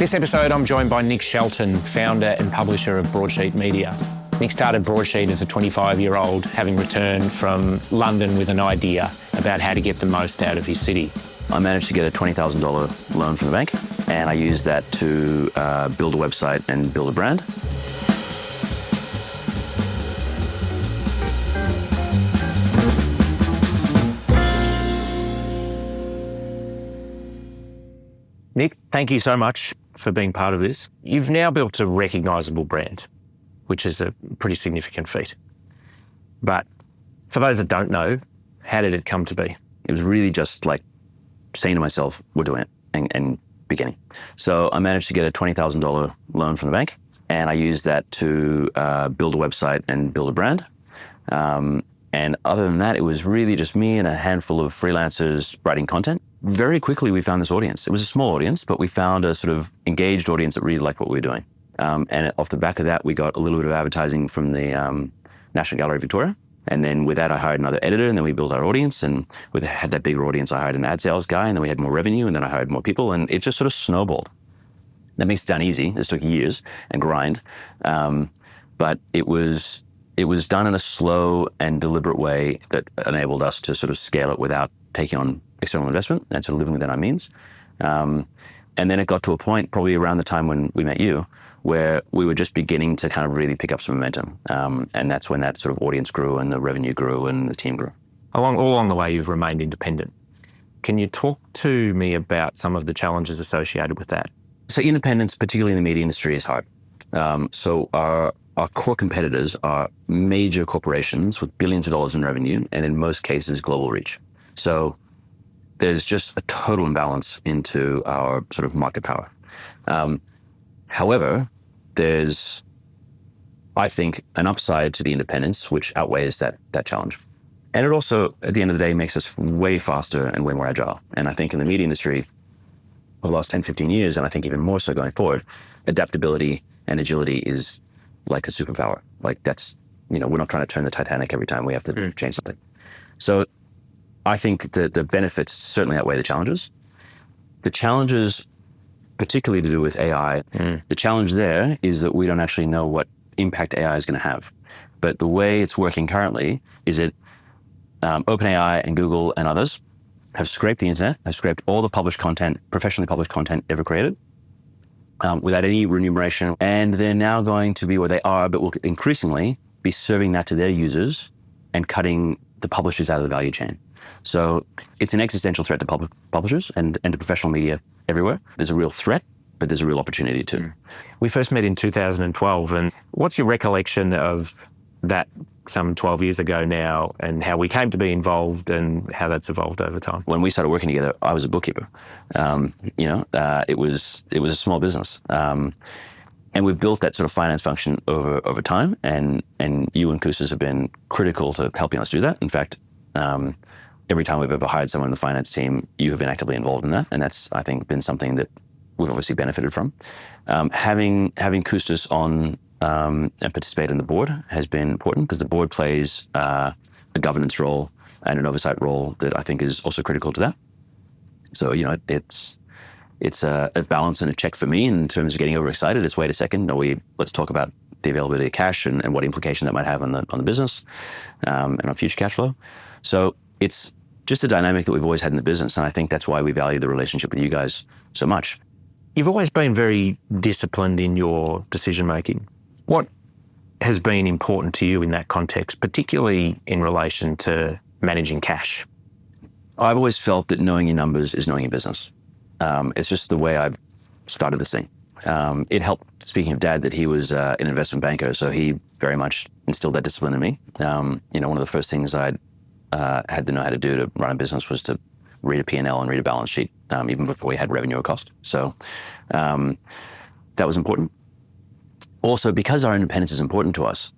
This episode, I'm joined by Nick Shelton, founder and publisher of Broadsheet Media. Nick started Broadsheet as a 25-year-old, having returned from London with an idea about how to get the most out of his city. I managed to get a $20,000 loan from the bank, and I used that to build a website and build a brand. Nick, thank you so much for being part of this. You've now built a recognisable brand, which is a pretty significant feat. But for those that don't know, how did it come to be? It was really just like saying to myself, we're doing it, and beginning. So I managed to get a $20,000 loan from the bank, and I used that to build a website and build a brand. And other than that, it was really just me and a handful of freelancers writing content. Very quickly, we found this audience. It was a small audience, but we found a sort of engaged audience that really liked what we were doing. And off the back of that, we got a little bit of advertising from the National Gallery of Victoria. And then with that, I hired another editor, and then we built our audience. And we had that bigger audience, I hired an ad sales guy, and then we had more revenue, and then I hired more people, and it just sort of snowballed. That makes it sound easy. This took years and grind. But it was done in a slow and deliberate way that enabled us to sort of scale it without taking on external investment and sort of living within our means. And then it got to a point probably around the time when we met you, where we were just beginning to kind of really pick up some momentum. And that's when that sort of audience grew and the revenue grew and the team grew. All along the way, you've remained independent. Can you talk to me about some of the challenges associated with that? So independence, particularly in the media industry, is hard. So our core competitors are major corporations with billions of dollars in revenue, and in most cases, global reach. So there's just a total imbalance into our sort of market power. However, there's, I think, an upside to the independence, which outweighs that challenge. And it also, at the end of the day, makes us way faster and way more agile. And I think in the media industry, over the last 10, 15 years, and I think even more so going forward, adaptability and agility is like a superpower. Like that's, we're not trying to turn the Titanic every time we have to change something. So I think the benefits certainly outweigh the challenges. The challenges, particularly to do with AI, the challenge there is that we don't actually know what impact AI is going to have. But the way it's working currently is that OpenAI and Google and others have scraped the internet, have scraped all the published content, professionally published content ever created, without any remuneration. And they're now going to be where they are, but will increasingly be serving that to their users and cutting the publishers out of the value chain. So it's an existential threat to publishers and to professional media everywhere. There's a real threat, but there's a real opportunity too. We first met in 2012, and what's your recollection of that some 12 years ago now, and how we came to be involved and how that's evolved over time? When we started working together, I was a bookkeeper. It was a small business. And we've built that sort of finance function over time, and you and Koustas have been critical to helping us do that. In fact, every time we've ever hired someone in the finance team, you have been actively involved in that, and that's, I think, been something that we've obviously benefited from. Having Koustas on and participate in the board has been important, because the board plays a governance role and an oversight role that I think is also critical to that. So, it's a balance and a check for me in terms of getting overexcited. It's wait a second, let's talk about the availability of cash and what implication that might have on the business and on future cash flow. So it's just a dynamic that we've always had in the business, and I think that's why we value the relationship with you guys so much. You've always been very disciplined in your decision-making. What has been important to you in that context, particularly in relation to managing cash? I've always felt that knowing your numbers is knowing your business. It's just the way I've started this thing. It helped, speaking of Dad, that he was an investment banker, so he very much instilled that discipline in me. One of the first things I had to know how to do to run a business was to read a P&L and read a balance sheet, even before we had revenue or cost. So that was important. Also, because our independence is important to us,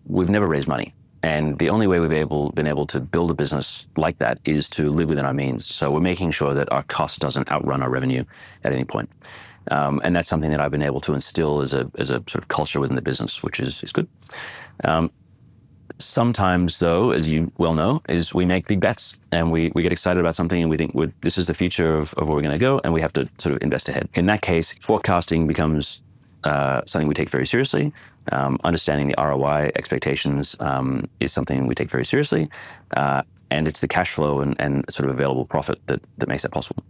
we've never raised money. And the only way we've been able to build a business like that is to live within our means. So we're making sure that our cost doesn't outrun our revenue at any point. And that's something that I've been able to instill as a sort of culture within the business, which is good. Sometimes, though, as you well know, is we make big bets and we get excited about something and we think this is the future of where we're going to go, and we have to sort of invest ahead. In that case, forecasting becomes something we take very seriously. Understanding the ROI expectations is something we take very seriously. And it's the cash flow and sort of available profit that makes that possible.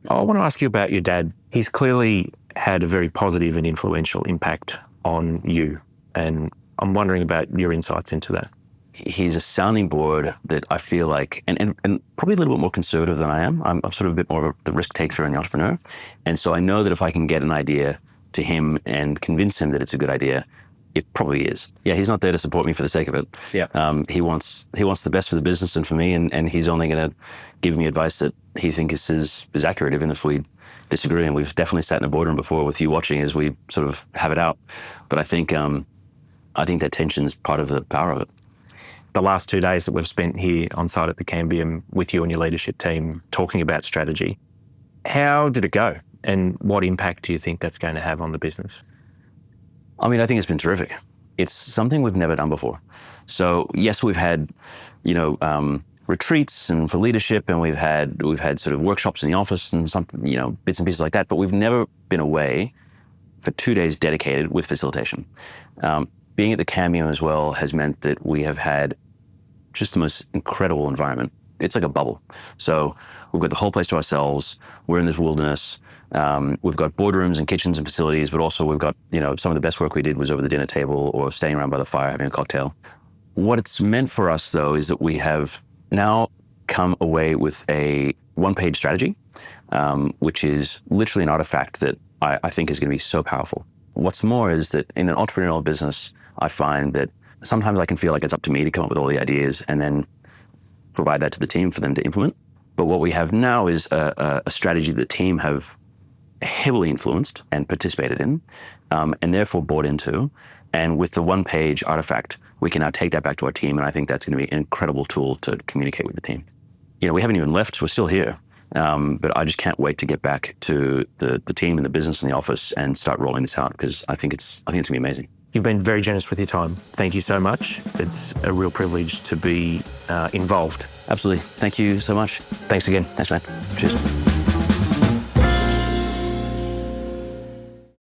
I want to ask you about your dad. He's clearly had a very positive and influential impact on you, and I'm wondering about your insights into that. He's a sounding board that I feel like, and probably a little bit more conservative than I am. I'm sort of a bit more of the risk taker and the entrepreneur. And so I know that if I can get an idea to him and convince him that it's a good idea, it probably is. Yeah, he's not there to support me for the sake of it. Yeah. He wants the best for the business and for me, and he's only going to give me advice that he thinks is accurate, even if we disagree. And we've definitely sat in a boardroom before with you watching as we sort of have it out. But I think that tension's part of the power of it. The last 2 days that we've spent here on site at the Cambium with you and your leadership team talking about strategy, how did it go? And what impact do you think that's going to have on the business? I mean, I think it's been terrific. It's something we've never done before. So yes, we've had, retreats and for leadership, and we've had sort of workshops in the office and some, bits and pieces like that. But we've never been away for 2 days dedicated with facilitation. Being at the Cambium as well has meant that we have had just the most incredible environment. It's like a bubble. So we've got the whole place to ourselves. We're in this wilderness. We've got boardrooms and kitchens and facilities, but also we've got, some of the best work we did was over the dinner table or staying around by the fire having a cocktail. What it's meant for us, though, is that we have now come away with a one-page strategy, which is literally an artifact that I think is going to be so powerful. What's more is that in an entrepreneurial business, I find that sometimes I can feel like it's up to me to come up with all the ideas and then provide that to the team for them to implement. But what we have now is a strategy that the team have heavily influenced and participated in, and therefore bought into. And with the one-page artifact, we can now take that back to our team, and I think that's going to be an incredible tool to communicate with the team. We haven't even left, we're still here. But I just can't wait to get back to the team and the business and the office and start rolling this out, because I think it's going to be amazing. You've been very generous with your time. Thank you so much. It's a real privilege to be involved. Absolutely. Thank you so much. Thanks again. Thanks, man. Cheers.